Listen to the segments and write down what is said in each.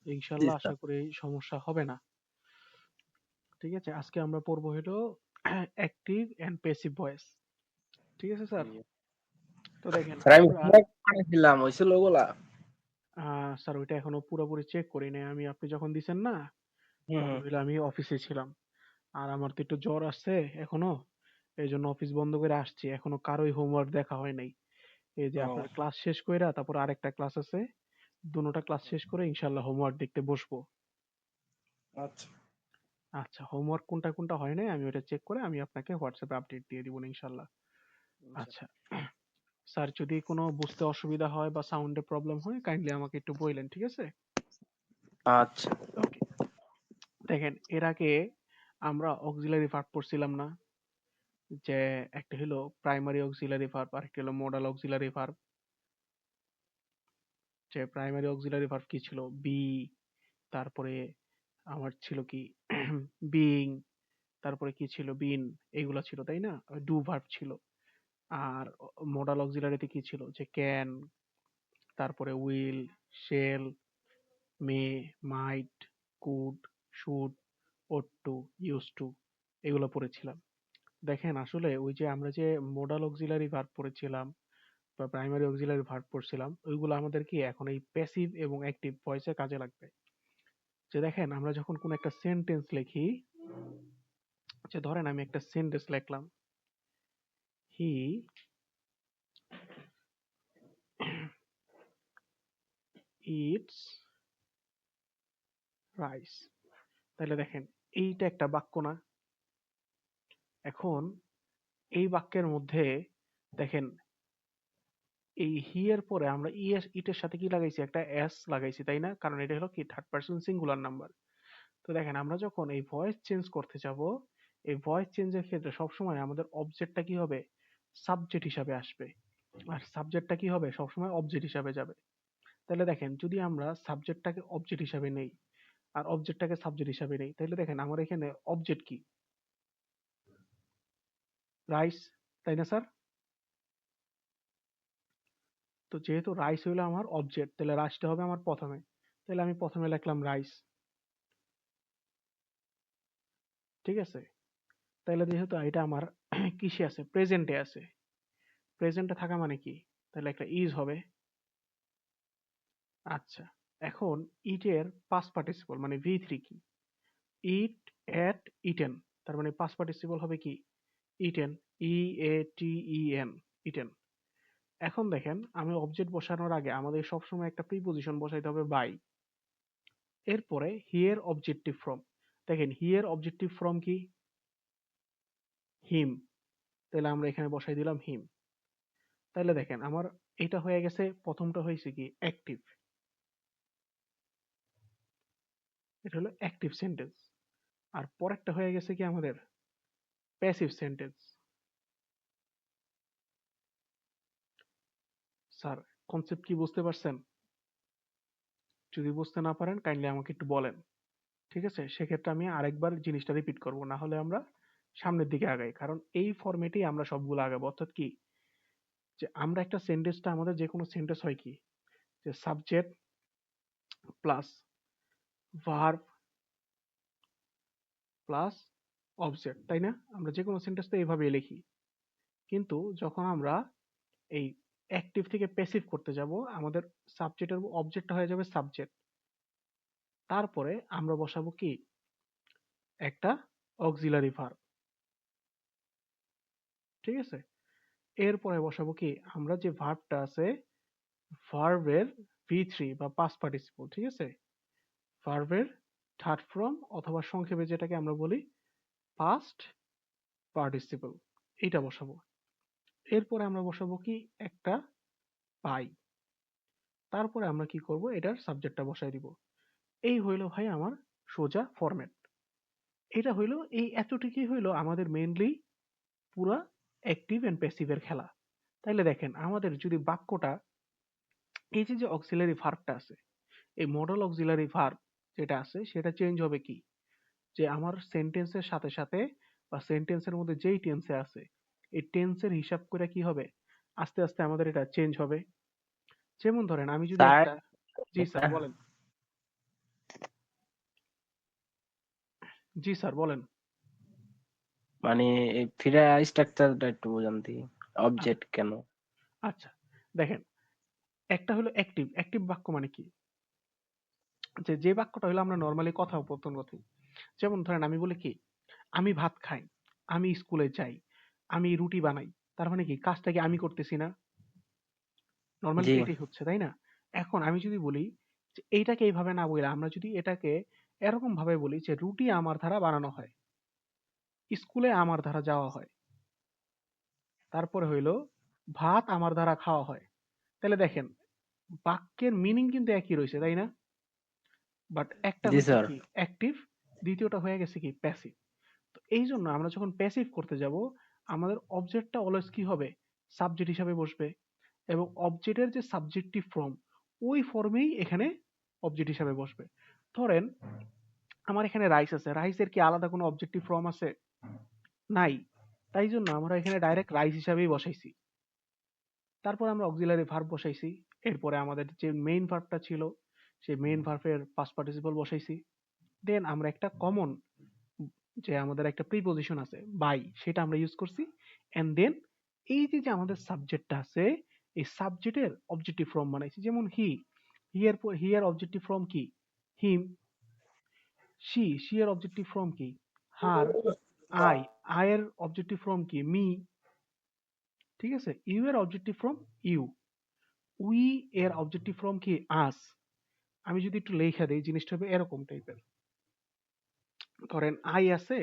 জি ইনশাল্লাহ আশা স্যার। করি সমস্যা হবে না। ঠিক আছে, আজকে আমরা পড়বো হলো অ্যাক্টিভ এন্ড প্যাসিভ ভয়েস। ঠিক আছে স্যার। তো দেখেন স্যার আমি আমরা হোমওয়ার্ক বানাইছিলাম, হইছিল ওগুলা? স্যার ওইটা এখনো পুরোপুরি চেক করি নাই আমি, আপনি যখন দিছেন না হুম তখন হুম। হইলো আমি অফিসে ছিলাম। আর আমার তো একটু জ্বর আসছে এখনো, এই জন্য অফিস বন্ধ করে আসছি, এখনো কারোই হোমওয়ার্ক দেখা হয় নাই। এই যে ও আপনার ক্লাস শেষ কইরা তারপর আরেকটা ক্লাস আছে, দুটোটা ক্লাস শেষ করে ইনশাল্লাহ হোমওয়ার্ক দেখতে বসবো। আচ্ছা আচ্ছা, হোমওয়ার্ক কোনটা কোনটা হয় নাই আমি ওটা চেক করে আমি আপনাকে হোয়াটসঅ্যাপে আপডেট দিয়ে দিব ইনশাল্লাহ। আচ্ছা। আচ্ছা স্যার, যদি কোনো বুঝতে অসুবিধা হয় বা সাউন্ডে প্রবলেম হয় কাইন্ডলি আমাকে একটু বললেন, ঠিক আছে? আচ্ছা ওকে। দেখেন এর আগে আমরা অক্সিলারি ভার্ব পড়ছিলাম না, যে একটা হলো প্রাইমারি অক্সিলারি ভার্ব আর একটা হলো মডাল অক্সিলারি ভার্ব। যে প্রাইমারি অক্সিলারি ভার্ব কি ছিল? বি, তারপরে আমার ছিল কি বিং, তারপরে কি ছিল? বিন, এগুলা ছিল তাই না? ডু ভার্ব ছিল। আর মডাল অক্সিলারিতে কি ছিল? যে ক্যান, তারপরে will, shall, may, might, could, should, ought to, use to, এগুলো পড়েছিলাম। দেখেন আসলে ওই যে আমরা যে মোডাল অক্সিলারি ভার্ব পড়েছিলাম বা প্রাইমারি অক্সিলারি ভার্ব পড়ছিলাম, ওইগুলো আমাদের কি এখন এই প্যাসিভ এবং অ্যাক্টিভ ভয়েসে কাজে লাগবে। যে দেখেন আমরা যখন কোনো একটা সেন্টেন্স লিখি, যে ধরেন আমি একটা সেন্টেন্স লিখলাম, হি ইটস রাইস, তাহলে দেখেন এইটা একটা বাক্য না? এখন এই বাক্যের মধ্যে দেখেন এই হি এর পরে আমরা ইটের সাথে কি লাগাইছি? একটা এস লাগাইছি তাই না? কারণ এটা হলো কি থার্ড পারসন সিঙ্গুলার নাম্বার। তো দেখেন আমরা যখন এই ভয়েস চেঞ্জ করতে যাব, এই ভয়েস চেঞ্জের ক্ষেত্রে সবসময় আমাদের অবজেক্টটা কি হবে? সাবজেক্ট হিসাবে আসবে। আর সাবজেক্টটা কি হবে? সবসময় অবজেক্ট হিসাবে যাবে। তাহলে দেখেন যদি আমরা সাবজেক্টটাকে অবজেক্ট হিসাবে নেই আর অবজেক্টটাকে সাবজেক্ট হিসাবে নেই, তাহলে দেখেন আমার এখানে অবজেক্ট কি? রাইস, তাই না স্যার? তো যেহেতু রাইস হইলো আমার অবজেক্ট, তাহলে রাইসটা হবে আমার প্রথমে। তাহলে আমি প্রথমে লিখলাম রাইস। ঠিক আছে? তাহলে যেহেতু এটা আমার কিসে আছে? প্রেজেন্টে আছে। প্রেজেন্টে থাকা মানে কি? তাহলে একটা ইজ হবে। আচ্ছা, এখন ইটের পাস্ট পার্টিসিপল মানে ভি থ্রি কি? ইট, এট, ইটেন। তার মানে পাস্ট পার্টিসিপল হবে কি? ইটেন, ই এ টি ই এন, ইটেন। এখন দেখেন আমি অবজেক্ট বসানোর আগে আমাদের সবসময় একটা প্রিপজিশন বসাইতে হবে বাই। এরপরে হিয়ার অবজেক্টিভ ফ্রম। দেখেন হিয়ার অবজেক্টিভ ফ্রম কি? হিম। তাহলে আমরা এখানে বসাই দিলাম হিম। তাহলে দেখেন আমার এটা হয়ে গেছে, প্রথমটা হয়েছে কি অ্যাক্টিভ, এটা হলো অ্যাক্টিভ সেন্টেন্স। আর পরেরটা হয়ে গেছে কি আমাদের প্যাসিভ সেন্টেন্স। স্যার, কনসেপ্ট কি বুঝতে পারছেন? যদি বুঝতে না পারেন কাইন্ডলি আমাকে একটু বলেন। ঠিক আছে, সেক্ষেত্রে আমি আরেকবার জিনিসটা রিপিট করব, না হলে আমরা সামনের দিকে আগাই, কারণ এই ফরম্যাটেই আমরা সবগুলো আগাবো। অর্থাৎ কি, যে আমরা একটা সেন্টেন্সটা, আমাদের যে কোনো সেন্টেন্স হয় কি, যে subject plus verb plus object, তাই না? আমরা যে কোনো সেন্টেন্স তো এইভাবেই লিখি। কিন্তু যখন আমরা এই অ্যাক্টিভ থেকে প্যাসিভ করতে যাব, আমাদের সাবজেক্টের অবজেক্টটা হয়ে যাবে সাবজেক্ট, তারপরে আমরা বসাবো কি একটা অক্সিলারি ভার্ব। ঠিক আছে, এরপরে বসাবো কি আমরা যে ভার্বটা আছে, ভার্বের ভি থ্রি বা পাস্ট পার্টিসিপল। ঠিক আছে, ভার্বের থার্ড ফর্ম অথবা সংক্ষেপে যেটাকে আমরা বলি পাস্ট পার্টিসিপল, এইটা বসাবো। এরপরে আমরা বসাবো কি একটা পাই। তারপরে আমরা কি করব, এটার সাবজেক্টটা বসাই দিব। এই হইলো ভাই আমার সোজা ফরম্যাট। এটা হইলো, এই এতটুকুই হইলো আমাদের মেইনলি পুরা অ্যাক্টিভ এন্ড প্যাসিভের খেলা। তাইলে দেখেন আমাদের যদি বাক্যটা, এই যে যে অক্সিলারি ভার্বটা আছে, এই মডেল অক্সিলারি ভার্ব যেটা আছে সেটা চেঞ্জ হবে কি, যে আমার সেন্টেন্সের সাথে সাথে বা সেন্টেন্সের মধ্যে যেই টেন্সে আছে এই টেন্সের হিসাব করে কি হবে, আস্তে আস্তে আমাদের এটা চেঞ্জ হবে। যেমন ধরেন আমি যদি স্যার একটা, জি স্যার বলেন। জি স্যার বলেন। মানে এই ফিরা স্ট্রাকচারটা একটু বোঝান দেখি। আ- অবজেক্ট কেন? আচ্ছা, দেখেন, একটা হলো অ্যাক্টিভ। অ্যাক্টিভ বাক্য মানে কি? যে বাক্যটা হলো আমরা নরমালি কথোপকথন করি। যেমন ধরেন আমি বলি কি, আমি ভাত খাই, আমি স্কুলে যাই, আমি রুটি বানাই। তার মানে কি কাজটা কি আমি করতেছি না? নরমালি জি, তো এটাই হচ্ছে, তাই না? এখন আমি যদি বলি যে এইটাকে এইভাবে না বইলা আমরা যদি এটাকে এরকম ভাবে বলি যে রুটি আমার দ্বারা বানানো হয়, স্কুলে আমার দ্বারা যাওয়া হয়, তারপরে হইলো ভাত আমার দ্বারা খাওয়া হয়। তাহলে দেখেন বাক্যের মিনিং কিন্তু একই রয়েছে, তাই না? বাট একটা জি হয়েছে স্যার। কি অ্যাক্টিভ, দ্বিতীয়টা হয়ে গেছে কি প্যাসিভ। তো এই জন্য আমরা যখন প্যাসিভ করতে যাব আমাদের অবজেক্টটা অলওয়েজ কি হবে? সাবজেক্ট হিসাবে বসবে, এবং অবজেক্টের যে সাবজেক্টিভ ফর্ম ওই ফর্মেই এখানে অবজেক্ট হিসাবে বসবে। ধরেন আমার এখানে রাইস আছে, রাইসের কি আলাদা কোনো অবজেক্টিভ ফর্ম আছে? নাই। তাই জন্য আমরা এখানে ডাইরেক্ট রাইস হিসাবেই বসাইছি। তারপর আমরা অক্সিলারি ভার্ব বসাইছি। এরপরে আমাদের যে মেইন ভার্বটা ছিল সেই মেইন ভার্বের পাস্ট পার্টিসিপল বসাইছি। দেন আমরা একটা কমন যে আমাদের একটা প্রিপজিশন আছে বাই, সেটা আমরা ইউজ করছি। এন্ড দেন এই যে আমাদের সাবজেক্টটা আছে এই সাবজেক্টের অবজেক্টিভ ফর্ম বানাইছি। যেমন হি, হি এর অবজেক্টিভ ফর্ম কি? হিম। শি এর অবজেক্টিভ ফর্ম কি? হার। আই, এর অবজেক্টিভ ফর্ম কি? মি। ঠিক আছে? ইউ এর অবজেক্টিভ ফর্ম ইউ। উই এর অবজেক্টিভ ফর্ম কি? আস। আমি যদি একটু লেখা দেই জিনিসটা হবে এরকম টাইপের। ধরেন আই আছে,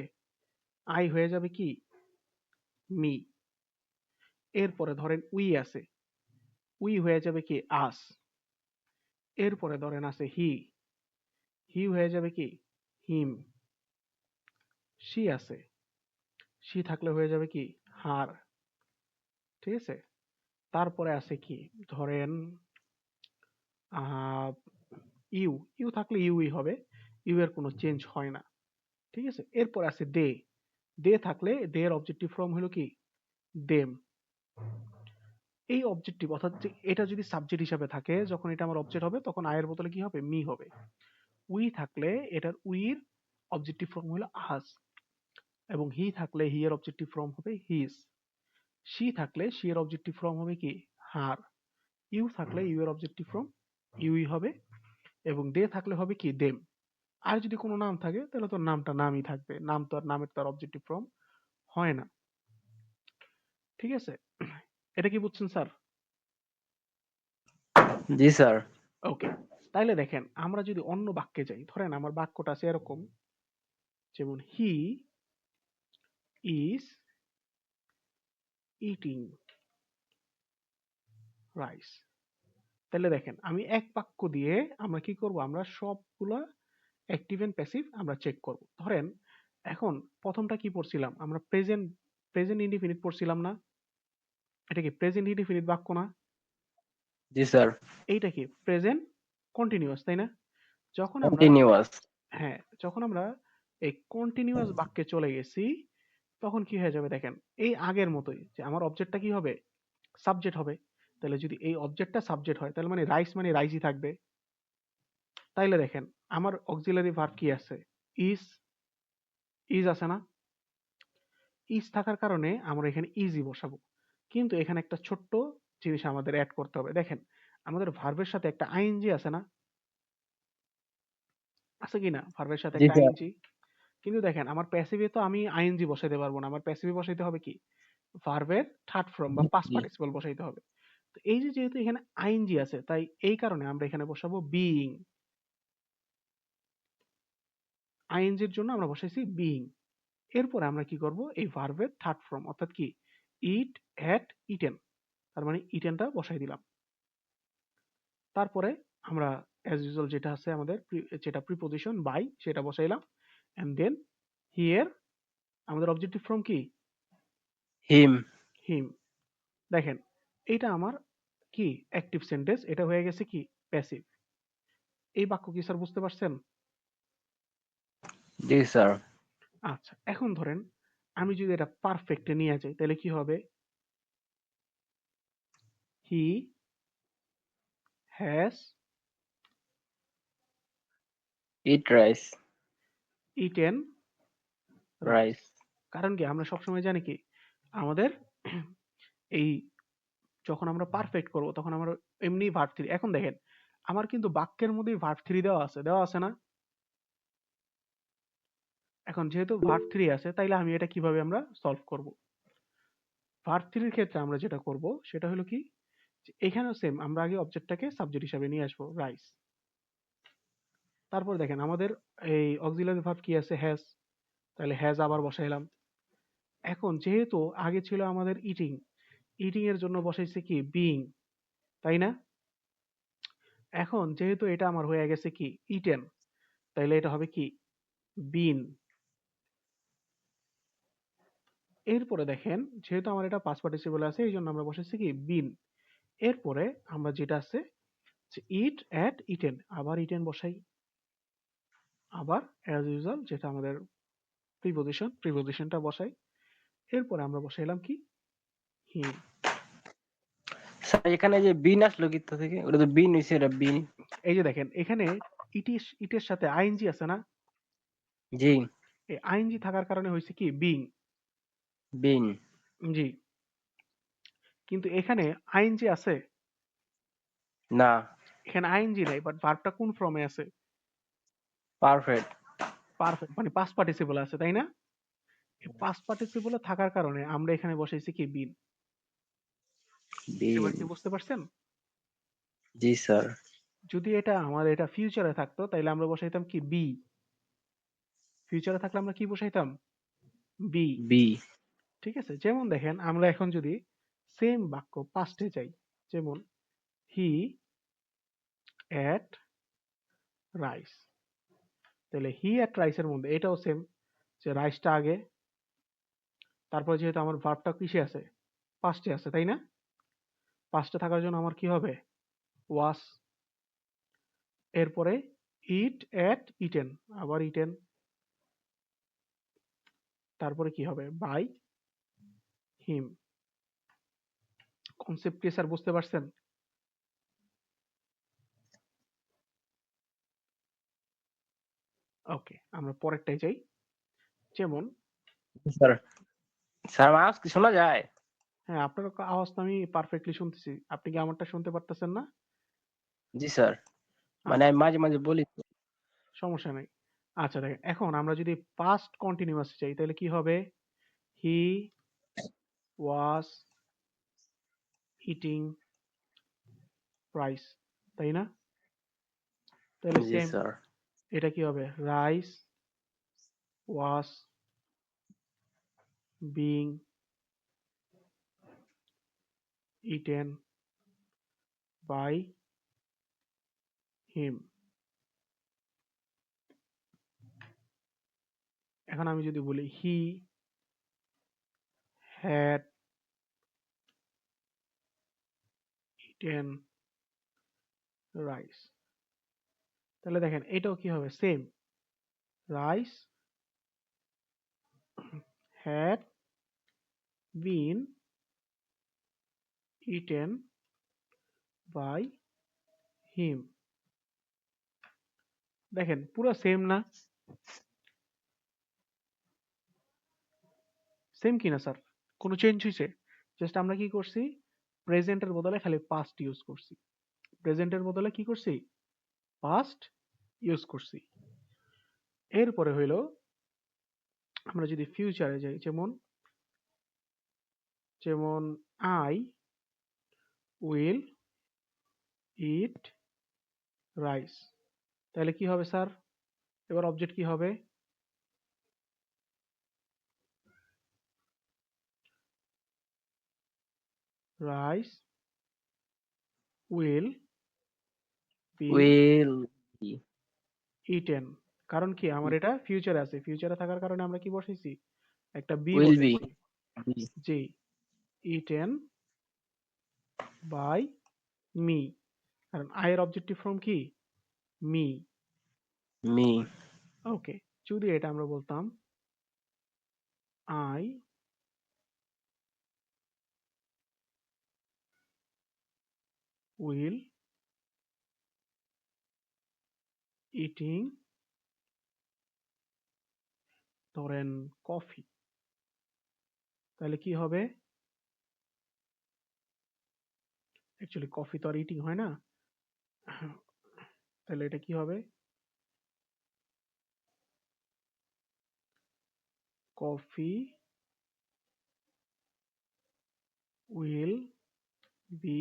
আই হয়ে যাবে কি? মি। এরপরে ধরেন উই আছে, উই হয়ে যাবে কি? আস। এরপরে ধরেন আছে হি, হি হয়ে যাবে কি? হিম। শি আছে, শি থাকলে হয়ে যাবে কি? হার। ঠিক আছে? তারপরে আছে কি? ধরেন আহ ইউ, ইউ থাকলে ইউই হবে, ইউ এর কোনো চেঞ্জ হয় না। ঠিক আছে? এরপর আছে দে, দে থাকলে দে এর অবজেক্টিভ ফর্ম হলো কি? দেম। এই অবজেক্টিভ অর্থাৎ যে এটা যদি সাবজেক্ট হিসাবে থাকে, যখন এটা আমার অবজেক্ট হবে তখন আয়ের বদলে কি হবে? মি হবে। উই থাকলে এটার উইর অবজেক্টিভ ফর্ম হলো আস, এবং হি থাকলে হি এর অবজেক্টিভ ফর্ম হবে হিজ। শি থাকলে শি এর অবজেক্টিভ ফর্ম হবে কি? হার। ইউ থাকলে ইউ এর অবজেক্টিভ ফর্ম ইউই হবে, এবং দে থাকলে হবে কি? দেম। আর যদি কোনো নাম থাকে তাহলে তো নামটা নামই থাকবে, নাম তো আর নামের তো আর অবজেক্টিভ ফর্ম হয় না। ঠিক আছে? এটা কি বুঝছেন স্যার? জি স্যার। ওকে, তাইলে দেখেন আমরা যদি অন্য বাক্যে যাই, ধরেন আমার বাক্যটা আছে এরকম, যেমন হি ইজ ইটিং রাইস। তাহলে দেখেন আমি এক বাক্য দিয়ে আমরা কি করব? আমরা সবগুলা অ্যাক্টিভ এন্ড প্যাসিভ আমরা চেক করব। ধরেন এখন প্রথমটা কি পড়ছিলাম আমরা? প্রেজেন্ট, প্রেজেন্ট ইনডিফিনিট পড়ছিলাম না? এটা কি প্রেজেন্ট ইনডিফিনিট বাক্য না? জি স্যার। এইটা কি প্রেজেন্ট কন্টিনিউয়াস, তাই না? যখন আমরা, কন্টিনিউয়াস। হ্যাঁ, যখন আমরা এই কন্টিনিউয়াস বাক্যে চলে গেছি তখন কি হয়ে যাবে দেখেন, এই আগের মতোই যে আমার অবজেক্টটা কি হবে? সাবজেক্ট হবে। তাহলে যদি এই অবজেক্টটা সাবজেক্ট হয় তাহলে মানে রাইসই থাকবে। তাইলে দেখেন আমার অক্সিলারি ভার্ব কি আছে? ইজ, ইজ আছে না? ইজ থাকার কারণে আমরা এখানে ইজি বসাবো। কিন্তু এখানে একটা ছোট্ট জিনিস আমাদের এড করতে হবে। দেখেন আমাদের ভার্বের সাথে একটা আইএনজি আছে না? আছে কি না ভার্বের সাথে জি একটা স্যার। আইএনজি? কিন্তু দেখেন আমার প্যাসিভে তো আমি আইএনজি বসাইতে পারবো না। আমার প্যাসিভে বসাইতে হবে কি? ভার্বের থার্ড ফর্ম বা পাস্ট জি। পার্টিসিপল বসাইতে হবে। তো এই যে যেহেতু এখানে আইএনজি আছে তাই এই কারণে আমরা এখানে বসাবো বিইং। আইএনজির জন্য আমরা বসাইছি বিইং। এরপরে আমরা কি করব? এই ভার্বের থার্ড ফর্ম অর্থাৎ কি? ইট, হ্যাড, ইটেন। তার মানে ইটেনটা বসাই দিলাম। তারপরে আমরা অ্যাজ ইউজুয়াল যেটা আছে আমাদের যেটা প্রিপজিশন বাই সেটা বসাইলাম। এন্ড দেন হিয়ার আমাদের অবজেক্টিভ ফর্ম কি? হিম। হিম। দেখেন এইটা আমার কি অ্যাক্টিভ সেন্টেন্স, এটা হয়ে গেছে কি প্যাসিভ। এই বাক্য কি স্যার বুঝতে পারছেন? জি স্যার। আচ্ছা, এখন ধরেন আমি যদি এটা পারফেক্টে নিয়ে যাই তাহলে কি হবে? He has eat rice. Eaten rice. Rice. কারণ কি আমরা সবসময় জানি কি আমাদের এই যখন আমরা পারফেক্ট করব তখন আমরা এমনি ভার্ব থ্রি। এখন দেখেন আমার কিন্তু বাক্যের মধ্যেই ভার্ব থ্রি দেওয়া আছে না? এখন যেহেতু ভার্ব থ্রি আছে তাইলে আমি এটা কিভাবে আমরা সলভ করব? ভার্ব থ্রির ক্ষেত্রে আমরা যেটা করব সেটা হলো কি যে এখানেও সেম আমরা আগে অবজেক্টটাকে সাবজেক্ট হিসাবে নিয়ে আসবো রাইস। তারপর দেখেন আমাদের এই অক্সিলারি ভার্ব কি আছে হ্যাজ, তাহলে হ্যাজ আবার বসাইলাম। এখন যেহেতু আগে ছিল আমাদের ইটিং, ইটিং এর জন্য বসাইছে কি বিইং, তাই না? এখন যেহেতু এটা আমার হয়ে গেছে কি ইটেন, তাইলে এটা হবে কি বিন। এরপরে দেখেন যেহেতু আমার এটা পাস্ট পার্টিসিপল আছে এই জন্য আমরা বসাইছি কি বিন। এরপরে আমরা যেটা আছে যে ইট অ্যাট ইটেন, আবার ইটেন বসাই, আবার অ্যাজ ইউজুয়াল যেটা আমাদের প্রিপোজিশনটা বসাই। এরপরে আমরা বসাইলাম কি হিম। স্যার এখানে যে বিন আসলো কোথা থেকে? ওটা তো বিন হইছে, এটা বিন। এই যে দেখেন এখানে ইটের সাথে আইএনজি আছে না? জি। এই আইএনজি থাকার কারণে হয়েছে কি বিং। বিন। জি। কিন্তু এখানে আইএনজি আছে? না। এখানে আইএনজি নাই, বাট ভার্বটা কোন ফর্মে আছে? পারফেক্ট। পারফেক্ট মানে পাস্ট পার্টিসিপল আছে, তাই না? এই পাস্ট পার্টিসিপল থাকার কারণে আমরা এখানে বসাইছি কি বিন। এবার বিন। কি বুঝতে পারছেন? জি স্যার। যদি এটা ফিউচারে থাকতো তাইলে আমরা বসাইতাম কি বি। ফিউচারে থাকলে আমরা কি বসাইতাম? বি। বি। ঠিক আছে? যেমন দেখেন আমরা এখন যদি সেম বাক্য পাস্টে যাই, যেমন হি এট রাইস, তাহলে হি এট রাইসের মধ্যে এটাও সেম যে রাইসটা আগে, তারপরে যেহেতু আমার ভার্বটা কিসে আছে পাস্টে আছে, তাই না? পাস্টে থাকার জন্য আমার কি হবে ওয়াস। এরপরে ইট এট ইটেন, আবার ইটেন, তারপরে কি হবে বাই হিম। কনসেপ্ট কি স্যার বুঝতে পারছেন? ওকে আমরা পরেরটাই যাই। যেমন স্যার, স্যার আমার আওয়াজ কি শোনা যায়? হ্যাঁ আপনার আওয়াজ তো আমি পারফেক্টলি শুনতেছি, আপনি কি আমারটা শুনতে পারতেছেন না? জি স্যার। মানে আচ্ছা আমি মাঝে মাঝে বলি তো। সমস্যা নাই। আচ্ছা দেখেন এখন আমরা যদি পাস্ট কন্টিনিউয়াস চাই তাহলে কি হবে? হি ওয়াজ ইটিং রাইস, তাই না? তাহলে জি সেম স্যার। এটা কি হবে rice was being eaten by him. এখন আমি যদি বলি হি হ্যাড ইটেন রাইস, তাহলে দেখেন এটাও কি হবে same rice had been eaten by him. দেখেন পুরো সেম না? সেম কিনা স্যার? কোনো চেঞ্জ হয়েছে? জাস্ট আমরা কি করছি প্রেজেন্টের বদলে খালি পাস্ট ইউজ করছি, প্রেজেন্টের বদলে কি করছি পাস্ট ইউজ করছি। এরপরে হইলো আমরা যদি ফিউচারে যাই, যেমন যেমন আই উইল ইট রাইস, তাহলে কি হবে স্যার? এবার অবজেক্ট কি হবে? Rice will be will B. Eaten. কারণ কি আমার এটা ফিউচারে আছে, ফিউচারে থাকার কারণে আমরা কি বসাইছি একটা বি উইল বি। বসাইছি। জি ইটেন বাই মি, কারণ আই এর অবজেক্টিভ ফর্ম কি মি। মি। ওকে যদি এটা আমরা বলতাম আই উইল ইটিং ধরেন কফি, তাহলে কি হবে? অ্যাকচুয়ালি কফি তো আর ইটিং হয় না। তাহলে এটা কি হবে? Coffee will be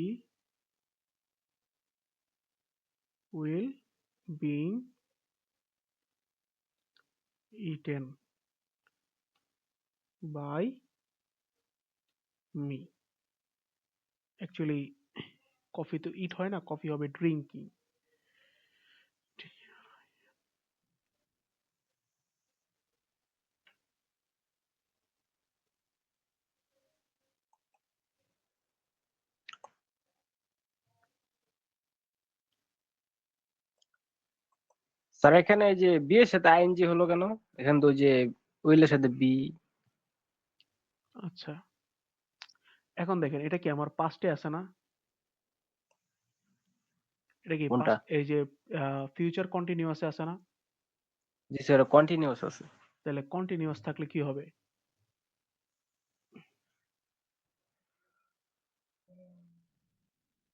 will being eaten by me. Actually coffee তো ইট হয় না, কফি হবে ড্রিঙ্কিং। স্যার এখানে এই যে বি এর সাথে আইএনজি হলো কেন? এখানে তো ওই যে উইলের সাথে বি। আচ্ছা, এখন দেখেন এটা কি আমার পাস্টে আছে না? এটা কি কোনটা? পাস্ট, এই যে ফিউচার কন্টিনিউয়াসে আছে না? জি স্যার, কন্টিনিউয়াস আছে। তাহলে কন্টিনিউয়াস থাকলে কি হবে?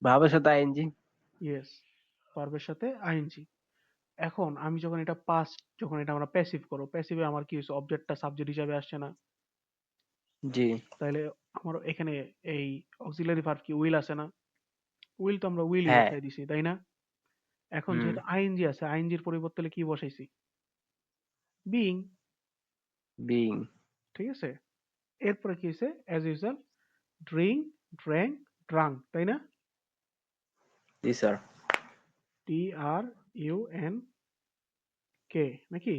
ভাবের সাথে আইএনজি। ইয়েস, ভার্বের সাথে আইএনজি। এখন আমি যখন এটা পাস্ট, যখন এটা আমরা প্যাসিভ করব, প্যাসিভে আমার কি হচ্ছে? অবজেক্টটা সাবজেক্ট হিসাবে আসছে না? জি। তাহলে আমার এখানে এই অক্সিলারি ভার্ব কি উইল আছে না? উইল তো আমরা উইলই হ্যাঁ। বসাই দিছি, তাই না? এখন হুম। যেহেতু আইএনজি আছে, আইএনজির পরিবর্তে কি বসাইছি? বিইং। বিং। ঠিক আছে? এরপরে কি হইছে? As usual drink, drank, drunk, তাই না? জি sir. T R U N K নাকি?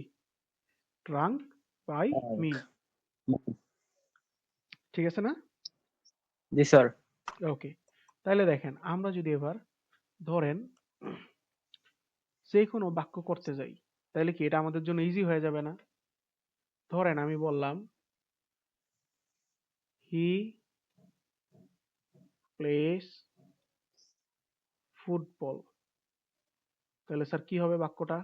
Drunk by me. ঠিক আছে না? জি স্যার। ওকে। তাহলে দেখেন আমরা যদি এবার ধরেন যে কোনো বাক্য করতে যাই, তাহলে কি এটা আমাদের জন্য ইজি হয়ে যাবে না? ধরেন আমি বললাম হি প্লেস ফুটবল, তাহলে স্যার কি হবে বাক্যটা?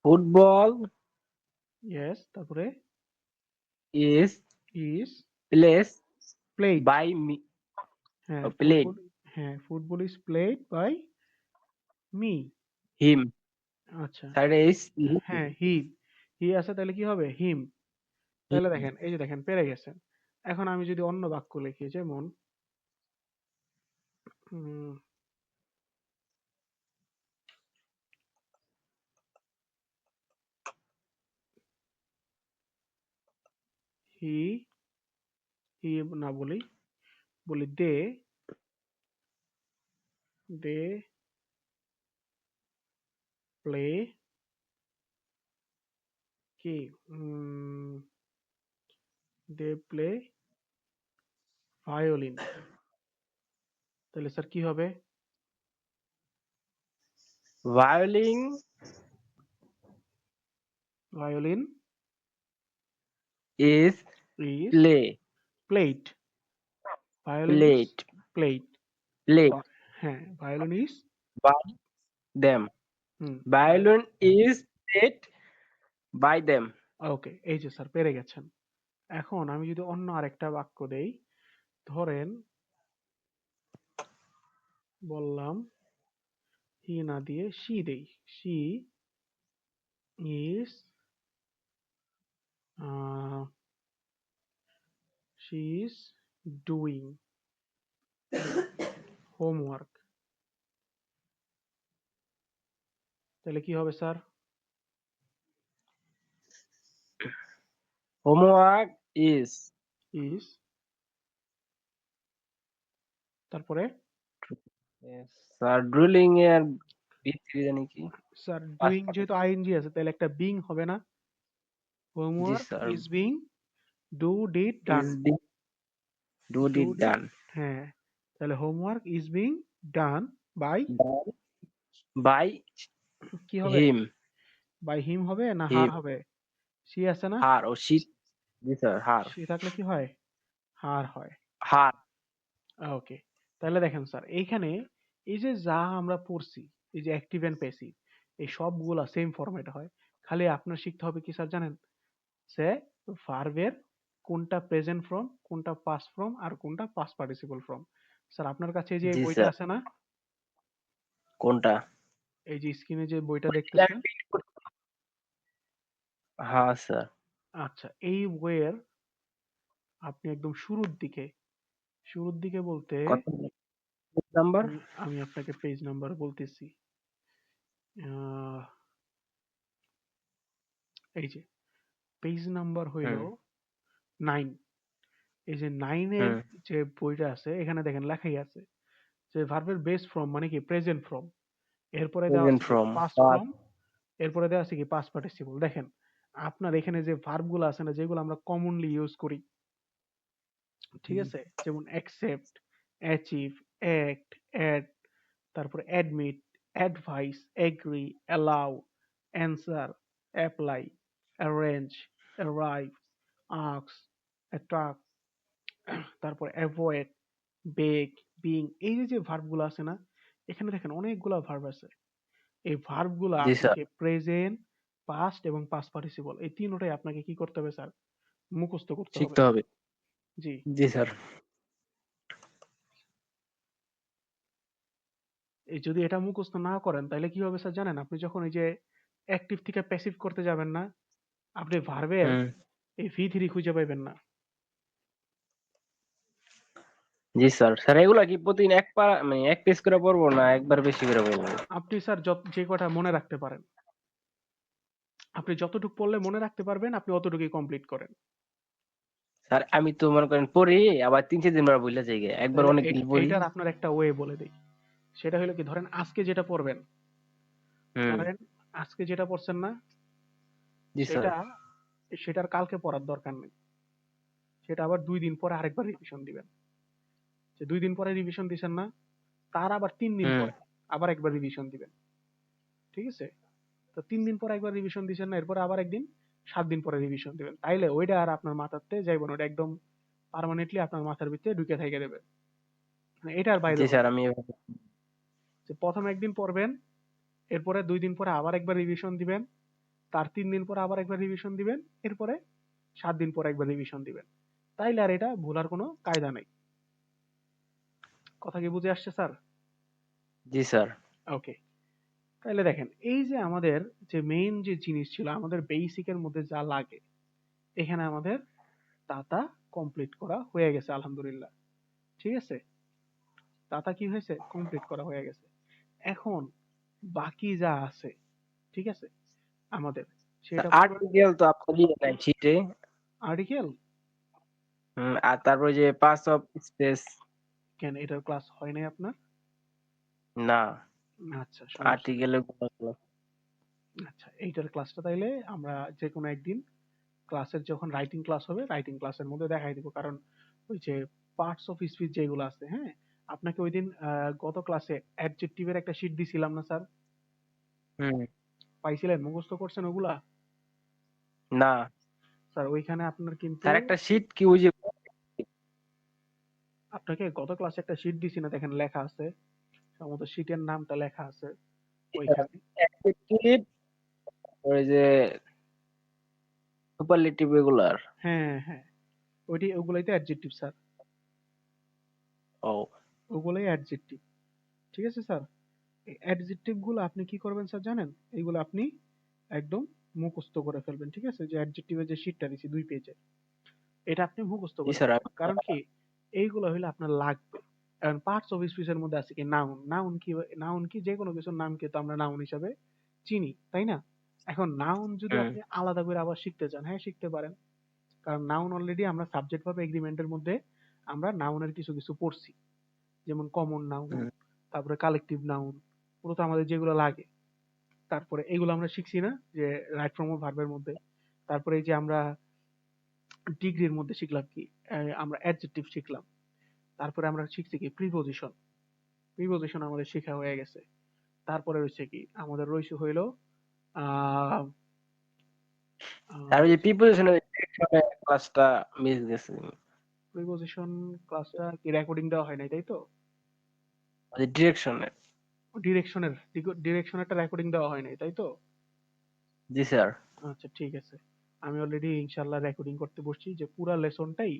ফুটবল ইয়েস, তারপরে is is plays played. By me. হ্যাঁ প্লেড ফুটবল, হ্যাঁ football is played by me. Him. আচ্ছা, স্যার ইজ হ্যাঁ হি, হি আছে তাহলে কি হবে? হিম। তাহলে দেখেন, এই যে দেখেন পেরে গেছেন। এখন আমি যদি অন্য বাক্য লিখি, যেমন হি, হি না বলি, বলি দে প্লে কি, দে প্লে ভায়োলিন, তাহলে স্যার কি হবে? Violin violin is is play played, violin is played played. Played হ্যাঁ violin is, by them. Hmm, violin is played by them. Okay, এই যে স্যার পেরে গেছেন। এখন আমি যদি অন্য আরেকটা বাক্য দেই, ধরেন বললাম হি না দিয়ে শি দেই, she is she is doing homework, তাহলে কি হবে স্যার? হোমওয়ার্ক ইজ ইজ, তারপরে স্যার ড্রিলিং এর ভিত্তি জানি কি স্যার পাস ডুইং পাবে। যেহেতু আইএনজি আছে, তাহলে একটা বিং হবে না? জি homework sir. Is being do did done, is be do do did did, done হ্যাঁ, তাহলে homework is being done by by কি হবে? হিম। বাই হিম হবে না হার হিম হবে? সি আছে না? হার ও শীত। জি স্যার হার। সি থাকলে কি হয়? হার হয়। হার। ওকে, তাহলে দেখেন স্যার এইখানে এই যে যা আমরা পড়ছি, এই যে অ্যাক্টিভ এন্ড প্যাসিভ, এই সবগুলা সেম ফরম্যাটে হয়, খালি আপনার শিখতে হবে কি স্যার জানেন? সে ভার্বের কোনটা প্রেজেন্ট ফর্ম, কোনটা পাস্ট ফর্ম আর কোনটা পাস্ট পার্টিসিপল ফর্ম। স্যার আপনার কাছে এই যে জি বইটা স্যার। আছে না, কোনটা? এই যে স্ক্রিনে যে বইটা দেখতেছেন, হ্যাঁ স্যার। আচ্ছা এই বইয়ের আপনি একদম শুরুর দিকে বলতে কত নাম্বার? আমি আমি আপনাকে পেজ নাম্বার বলতেছি। আহ, এই যে পেজ নাম্বার হইল হুম 9। এই যে 9-এর হুম। যে বইটা আছে এখানে দেখেন লেখাই আছে যে ভার্বের বেস ফর্ম মানে কি প্রেজেন্ট ফর্ম, এরপরে দেওয়া প্রেজেন্ট আছে কি ফ্রম। পাস্ট ফর্ম, এরপরে দেওয়া আছে কি পাস্ট পার্টিসিপল। দেখেন আপনার এখানে যে ভার্ব গুলো আছে না যেগুলো আমরা কমনলি ইউজ করি, ঠিক আছে, যেমন অ্যাকসেপ্ট, অ্যাচিভ, অ্যাক্ট, অ্যাড, তারপরে admit, advice, agree, allow, answer, apply, arrange, arrive, ask, attract, তারপর অ্যাভয়েড, বেগ, বিং, এই যে যে ভার্ব গুলো আছে না, এখানে দেখেন অনেকগুলা ভার্ব আছে। এই ভার্ব গুলা জি স্যার। আপনাকে প্রেজেন্ট, পাস্ট এবং পাস্ট পার্টিসিপল এই তিনটাই আপনাকে কি করতে হবে স্যার? মুখস্থ করতে হবে। শিখতে হবে। জি। জি স্যার। এই যদি এটা মুখস্থ না করেন তাহলে কি হবে স্যার জানেন? আপনি যখন এই যে অ্যাক্টিভ থেকে প্যাসিভ করতে যাবেন না, আপনি ভার্বের হুম। এই ভি3 খুঁজে পাইবেন না। জি স্যার। স্যার এগুলা কি প্রতিদিন মানে এক পেজ করে পড়বো না একবার বেশি করে পড়বো? আপনি স্যার যে কটা মনে রাখতে পারেন, আপনি যতটুকু পড়লে মনে রাখতে পারবেন আপনি অতটুকুই কমপ্লিট করেন। স্যার আমি তো মনে করেন পড়ি, আবার 3-4 দিন পর ভুলে যাই গে। একবার তাহলে অনেক দিন পড়ি। এইটার আপনার একটা ওয়ে বলে দিই। সেটা হলো কি, ধরেন আজকে যেটা পড়বেন, হুম। ধরেন আজকে যেটা পড়ছেন না, জি স্যার। সেটা সেটার কালকে পড়ার দরকার নেই। সেটা আবার 2 দিন পরে আরেকবার রিভিশন দিবেন। যে 2 দিন পরে রিভিশন দিছেন না, তার আবার 3 দিন হুম। পরে আবার একবার রিভিশন দিবেন। ঠিক আছে? তো 3 দিন পরে একবার রিভিশন দিছেন না, এরপরে আবার একদিন, 7 দিন পরে রিভিশন দিবেন। তাইলে ওইটা আর আপনার মাথাতে যাইব না, ওটা একদম পার্মানেন্টলি আপনার মাথার ভিতরে ঢুকে থাইকা দেবে। মানে এটা আর বাইরে জি হবে স্যার না। আমি যে প্রথম একদিন পড়বেন, এরপরে 2 দিন পরে আবার একবার রিভিশন দিবেন, তার 3 দিন পরে আবার একবার রিভিশন দিবেন, এরপরে 7 দিন পরে একবার রিভিশন দিবেন। তাইলে আর এটা ভুলার কোনো কায়দা নাই। কথা কি বুঝে আসছে স্যার? জি স্যার। ওকে। তাইলে দেখেন এই যে আমাদের যে মেইন যে জিনিস ছিল আমাদের বেসিকের মধ্যে যা লাগে, এখানে আমাদের তা কমপ্লিট করা হয়ে গেছে আলহামদুলিল্লাহ। ঠিক আছে? তা কি হয়েছে? কমপ্লিট করা হয়ে গেছে। এখন বাকি যা আছে, ঠিক আছে, আমাদের স্যার সেটা পুরো আর্টিকেল তো আপনার ইয়ে নাই শীটে। আর্টিকেল। আর তারপরে যে পাস অফ স্পেস। কেন এটার ক্লাস হয় নাই আপনার? না। আচ্ছা সমস্যা নেই। আর্টিকেলে আচ্ছা এইটার ক্লাসটা তাইলে আমরা যে কোনো একদিন ক্লাসের যখন রাইটিং ক্লাস হবে রাইটিং ক্লাসের মধ্যে দেখাই দিব, কারণ ওই যে পার্টস অফ স্পিচ যেগুলো আছে, হ্যাঁ, আপনাকে ওই দিন গত ক্লাসে অ্যাডজেক্টিভের একটা শীট দিছিলাম না স্যার? হুম। পাইছিলেন? মুখস্থ করছেন ওগুলা? না স্যার ওইখানে আপনার কিন্তু স্যার, একটা শীট কি ওই যে আপনাকে গত ক্লাসে একটা শীট দিছি না, দেখেন লেখা আছে, সম্ভবত শীটের নামটা লেখা আছে ওইখানে। অ্যাডজেক্টিভ, ওই যে সুপারলেটিভ এগুলার। হ্যাঁ হ্যাঁ, ওগুলাই তো অ্যাডজেক্টিভ স্যার, ও। ওগুলাই অ্যাডজেক্টিভ। ঠিক আছে স্যার? এই অ্যাডজেক্টিভ গুলো আপনি কি করবেন স্যার জানেন? এইগুলো আপনি একদম মুখস্থ করে ফেলবেন। ঠিক আছে? যে অ্যাডজেক্টিভের যে শীটটা দিছি 2 পেজে, এটা আপনি মুখস্থ জি করে স্যার। ফেলবেন। কারণ কি, এইগুলো হইলে আপনার লাগবে। কারণ পার্টস অফ স্পিচ এর মধ্যে আছে কি নাউন। নাউন কি যে কোনো কিছুর নামকে তো আমরা নাউন হিসাবে চিনি, তাই না? এখন নাউন যদি হুম আপনি আলাদা করে আবার শিখতে চান, হ্যাঁ শিখতে পারেন। কারণ নাউন অলরেডি আমরা সাবজেক্ট ভার্ব এগ্রিমেন্টের মধ্যে আমরা নাউনের কিছু কিছু পড়ছি। যেমন কমন নাউন, হুম। তারপরে কালেকটিভ নাউন, মূলত আমাদের যেগুলো লাগে। তারপরে এগুলো আমরা শিখছি না যে রাইট ফর্ম অফ ভার্বের মধ্যে। তারপরে এই যে আমরা ডিগ্রির মধ্যে শিখলাম কি, আমরা অ্যাডজেক্টিভ শিখলাম। তারপরে আমরা শিখছি কি প্রিপোজিশন। প্রিপোজিশন আমাদের শেখা হয়ে গেছে। তারপরে রয়েছে কি আমাদের রয়েছে হইলো আহ আর ওই যে প্রিপোজিশনের ক্লাসটা মিস গেছে। প্রিপোজিশন ক্লাসটা কি রেকর্ডিং দেওয়া হয় নাই তাই তো? ওই ডিরেকশনের। ডিরেকশনের ডিরেকশনেরটা রেকর্ডিং দেওয়া হয় নাই তাই তো? জি স্যার। আচ্ছা ঠিক আছে। আমি অলরেডি ইনশাআল্লাহ রেকর্ডিং করতে বসছি, যে পুরা লেসনটাই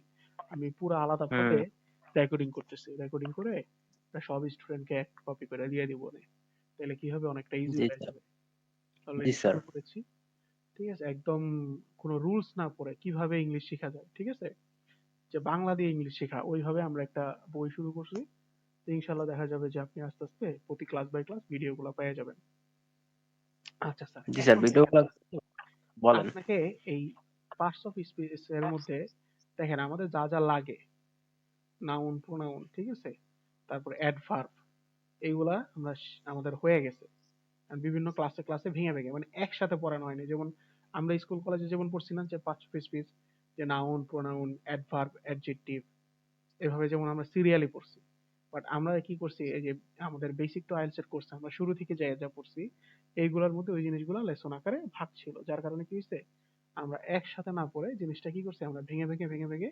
আমি পুরা আলাদা হুম। ভাবে রেকর্ডিং করতেছি। রেকর্ডিং করে এটা সব স্টুডেন্টকে এক কপি করে দিয়ে দিব নে। তাহলে কি হবে, অনেকটা ইজি জি হয়ে স্যার। যাবে। জি অলরেডি স্যার। শুরু করেছি। ঠিক আছে? একদম কোনো রুলস না পড়ে কিভাবে ইংলিশ শেখা যায়। ঠিক আছে? যে বাংলা দিয়ে ইংলিশ শেখা, ওইভাবে আমরা একটা বই শুরু করছি। তো ইনশাআল্লাহ দেখা যাবে যে আপনি আস্তে আস্তে প্রতি ক্লাস বাই ক্লাস ভিডিওগুলো পেয়ে যাবেন। আচ্ছা স্যার, জি স্যার, এখন ভিডিওগুলো বলেন। আপনাকে এই পার্টস অফ স্পিচ এর মধ্যে দেখেন আমাদের যা যা লাগে, নাউন, প্রোনাউন, ঠিক আছে? তারপর অ্যাডভার্ব, এইগুলা আমাদের হয়ে গেছে। আর বিভিন্ন ক্লাসে ক্লাসে ভেঙে ভেঙে মানে একসাথে পড়ানো হয়নি। যেমন আমরা স্কুল কলেজে যেমন পড়ছি না, যে পার্টস অফ স্পিচ, যে নাউন, প্রোনাউন, অ্যাডভার্ব, অ্যাডজেক্টিভ, এভাবে যেমন আমরা সিরিয়ালি পড়ছি। বাট আমরা কি করছি, এই যে আমাদের বেসিক টু আইএলটিএস এর কোর্স আমরা শুরু থেকে যা যা পড়ছি, এইগুলোর মধ্যে ওই জিনিসগুলো লেসন আকারে ভাগ ছিল, যার কারণে কি হয়েছে, আমরা একসাথে না পড়ে জিনিসটা কি করছি, আমরা ভেঙে ভেঙে ভেঙে ভেঙে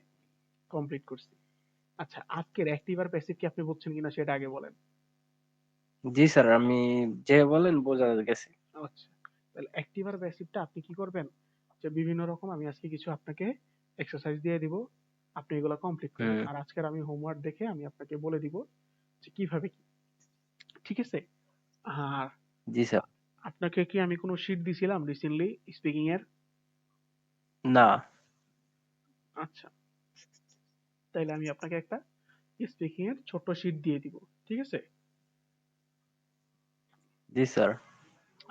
কমপ্লিট করছি। আচ্ছা, আজকের অ্যাক্টিভ আর প্যাসিভ কি আপনি বুঝছেন কিনা সেটা আগে বলেন। জি স্যার, আমি যে বলেন বোঝা গেছে। আচ্ছা, তাহলে অ্যাক্টিভ আর প্যাসিভটা আপনি কি করবেন, যে বিভিন্ন রকম আমি আজকে কিছু আপনাকে এক্সারসাইজ দিয়ে দিব, আপনি এগুলো কমপ্লিট করবেন। হুম। আর আজকের আমি হোমওয়ার্ক দেখে আমি আপনাকে বলে দিব যে কিভাবে কি, ঠিক আছে? আর জি স্যার। আপনাকে কি আমি কোনো শিট দিছিলাম রিসেন্টলি স্পিকিং এর? না। আচ্ছা, তাইলে আমি আপনাকে একটা স্পিকিং এর ছোট্ট শিট দিয়ে দিব, ঠিক আছে? জি স্যার।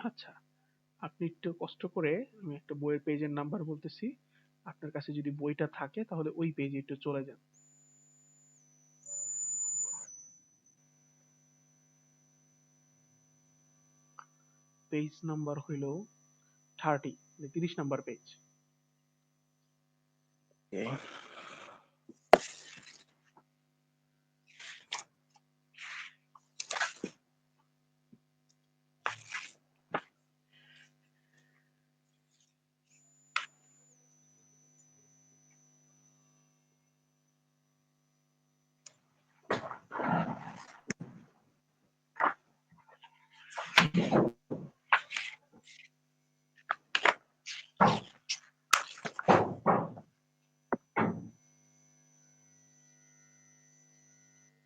আচ্ছা, আপনি একটু কষ্ট করে, আমি একটা বইয়ের পেজের নাম্বার বলতেছি, আপনার কাছে যদি বইটা থাকে তাহলে ওই পেজে একটু চলে যান। পেজ নাম্বার হইল 30, মানে 30 নাম্বার পেজ। Okay.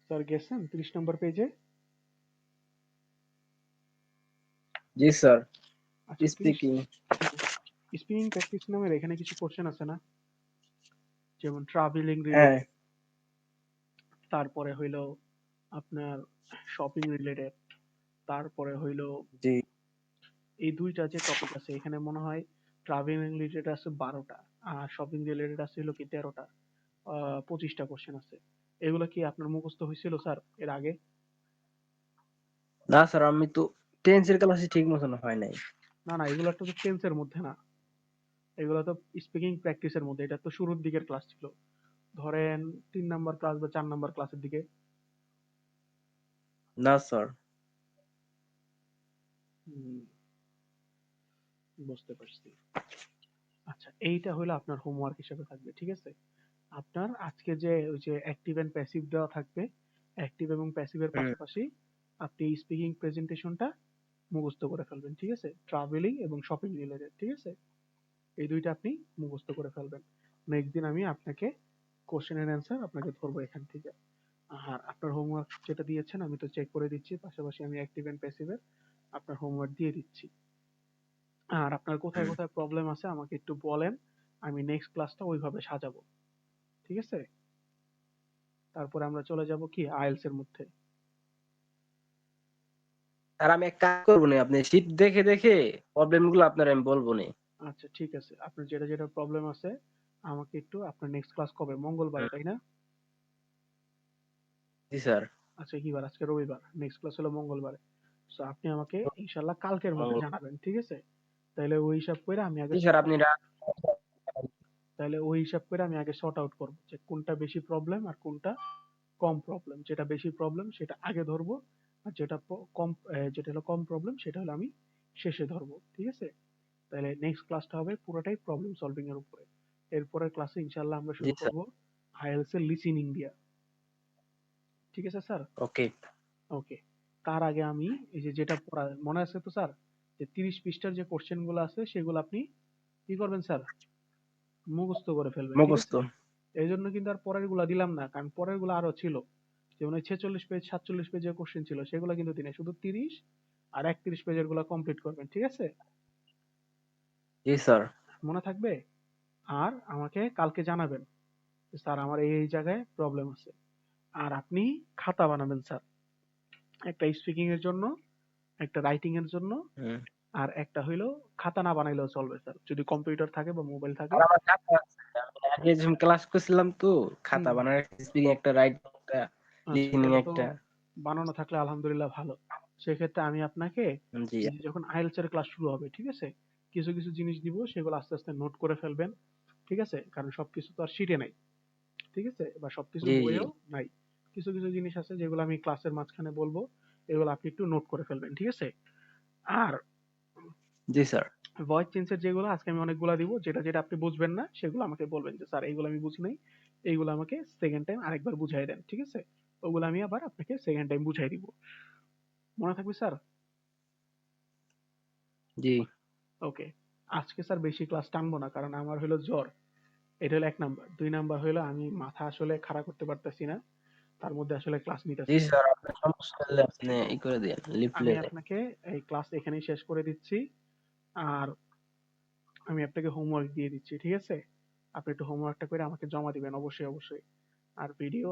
স্যার গেছেন 30 নাম্বার পেজে? জি স্যার। আচ্ছা 30, স্পিকিং। হ্যাঁ, স্পিকিং প্র্যাকটিস নামের এখানে কিছু কোশ্চেন আছে না, যেমন ট্রাভেলিং হ্যাঁ। রিলেটেড, তারপরে হইলো আপনার শপিং রিলেটেড, তারপরে হইলো জি। এই দুইটা যে টপিক আছে এখানে মনে হয় ট্রাভেলিং রিলেটেড আছে 12টা, আর শপিং রিলেটেড আছে হলো কি 13টা, 25টা কোশ্চেন আছে। এগুলো কি আপনার মুখস্থ হয়েছিল স্যার এর আগে? না স্যার, আমি তো টেন্সের ক্লাসে ঠিক মতন হয় নাই। না না, এগুলো তো টেন্সের মধ্যে না, এগুলো তো স্পিকিং প্র্যাকটিসের মধ্যে। এটা তো শুরুর দিকের ক্লাস ছিল, ধরেন 3 নাম্বার ক্লাস বা 4 নাম্বার ক্লাসের দিকে। না স্যার। হুম, বুঝতে পারছি। আচ্ছা, এইটা হলো আপনার হোমওয়ার্ক হিসেবে থাকবে, ঠিক আছে? আপনার আজকে যে ওই যে অ্যাক্টিভ এন্ড প্যাসিভ দেওয়া থাকবে, অ্যাক্টিভ এবং প্যাসিভের হুম। পাশাপাশি আপনি স্পিকিং প্রেজেন্টেশনটা মুখস্থ করে ফেলবেন, ঠিক আছে? ট্রাভেলিং এবং শপিং রিলেটেড, ঠিক আছে? এই দুইটা আপনি মুখস্থ করে ফেলবেন। নেক্সট দিন আমি আপনাকে কোশ্চেন এর অ্যান্সার আপনাকে ধরবো এখান থেকে। আর আপনার হোমওয়ার্ক যেটা দিয়েছেন আমি তো চেক করে দিচ্ছি, পাশাপাশি আমি অ্যাক্টিভ এন্ড প্যাসিভের আপনার হোমওয়ার্ক দিয়ে দিচ্ছি। আর আপনার কোথায় হুম। কোথায় প্রবলেম আছে আমাকে একটু বলেন, আমি নেক্সট ক্লাসটা ওইভাবে সাজাবো, ঠিক আছে? তারপরে আমরা চলে যাব কি আইএলটিএস এর মধ্যে। আর আমি এক কাজ করবো নি, আপনি শীট দেখে দেখে প্রবলেম গুলো আপনার আমি বলবো নি। আচ্ছা ঠিক আছে, আপনার যেটা যেটা প্রবলেম আছে আমাকে একটু, আপনার নেক্সট ক্লাস কবে, মঙ্গলবারে হুম। তাই না? জি স্যার। আচ্ছা কি বার, আজকে রবিবার, নেক্সট ক্লাস হলো মঙ্গলবারে। সো আপনি আমাকে ইনশাল্লাহ কালকের মধ্যে মঙ্গল। জানাবেন, ঠিক আছে? তাহলে ওই হিসাব করে আমি আগে জি স্যার, সর্ট আপনি আউট, তাহলে ওই হিসাব করে আমি আগে সর্ট আউট করবো যে কোনটা বেশি প্রবলেম আর কোনটা কম প্রবলেম। যেটা বেশি প্রবলেম সেটা আগে ধরবো, আর যেটা কম যেটা হলো কম প্রবলেম সেটা হলো আমি শেষে ধরবো, ঠিক আছে? তাহলে নেক্সট ক্লাসটা হবে পুরোটাই প্রবলেম সলভিং এর উপরে। এরপরের ক্লাসে ইনশাল্লাহ আমরা জি শুরু স্যার। করব আইএলটিএস এর লিসেনিং দিয়া, ঠিক আছে স্যার? ওকে। ওকে, তার আগে আমি এই যে যেটা পড়া মনে আছে তো স্যার, যে 30 পৃষ্ঠার যে কোশ্চেন গুলো আছে সেগুলো আপনি কি করবেন স্যার, মুখস্থ করে ফেলবেন, ঠিক মুখস্থ। আছে? এই জন্য কিন্তু আর পরের গুলা দিলাম না, কারণ পরের গুলো আরো ছিল, যেমন ওই 46 পেজ 47 পেজের কোশ্চেন ছিল, সেগুলো কিন্তু দিনে শুধু 30 আর 31 পেজের গুলা কমপ্লিট করবেন, ঠিক আছে? জি স্যার। মনে থাকবে? আর আমাকে কালকে জানাবেন যে, স্যার আমার এই জায়গায় প্রবলেম আছে। আর আপনি খাতা বানাবেন স্যার, একটা স্পিকিং এর জন্য, একটা রাইটিং এর জন্য, হুম। আর একটা হইলো খাতা না বানাইলেও চলবে স্যার, যদি কম্পিউটার থাকে বা মোবাইল থাকে। আর আমার খাতা আছে। আমি আগে যখন ক্লাস করছিলাম তো, হুম খাতা হুম। বানানোর স্পিকিং একটা, রাইটিং একটা, আচ্ছা, লিসেনিং তাহলে তো একটা। বানানো থাকলে আলহামদুলিল্লাহ ভালো। সেক্ষেত্রে আমি আপনাকে জি। এই যে যখন আইএলটিএস এর ক্লাস শুরু হবে, ঠিক আছে, কিছু কিছু জিনিস দিব, সেগুলো আস্তে আস্তে নোট করে ফেলবেন, ঠিক আছে? কারণ সবকিছু তো আর শিটে নাই, ঠিক আছে, বা সবকিছু জি। জি। বইয়েও নাই। কিছু কিছু জিনিস আছে যেগুলো আমি ক্লাসের মাঝখানে বলবো, এগুলো আপনি একটু নোট করে ফেলবেন, ঠিক আছে? আর জি স্যার। ভয়েস চেঞ্জের যেগুলো আজকে আমি অনেকগুলা দিব, যেটা যেটা আপনি বুঝবেন না সেগুলো আমাকে বলবেন যে, স্যার এইগুলো আমি বুঝি নাই, এইগুলো আমাকে সেকেন্ড টাইম আরেকবার বুঝাই দেন, ঠিক আছে? ওগুলো আমি আবার আপনাকে সেকেন্ড টাইম বুঝাই দিব। মনে থাকবে স্যার? জি। ওকে। আজকে স্যার বেশি ক্লাস টানবো না, কারণ আমার হলো জ্বর। এটা হলো 1 নাম্বার। 2 নাম্বার হইলো আমি মাথা আসলে খাড়া করতে পারতেছি না। তার মধ্যে আসলে ক্লাস জি নিতেছি না। স্যার, আপনার সমস্যা হলে আপনি ই করে দেন, আমি লিফলে দেন। আপনাকে এই ক্লাস এখানেই শেষ করে দিচ্ছি। আর আমি আপনাকে হোমওয়ার্ক দিয়ে দিচ্ছি, ঠিক আছে? আপনি একটু হোমওয়ার্কটা করে আমাকে জমা দিবেন অবশ্যই, অবশ্যই। আর ভিডিও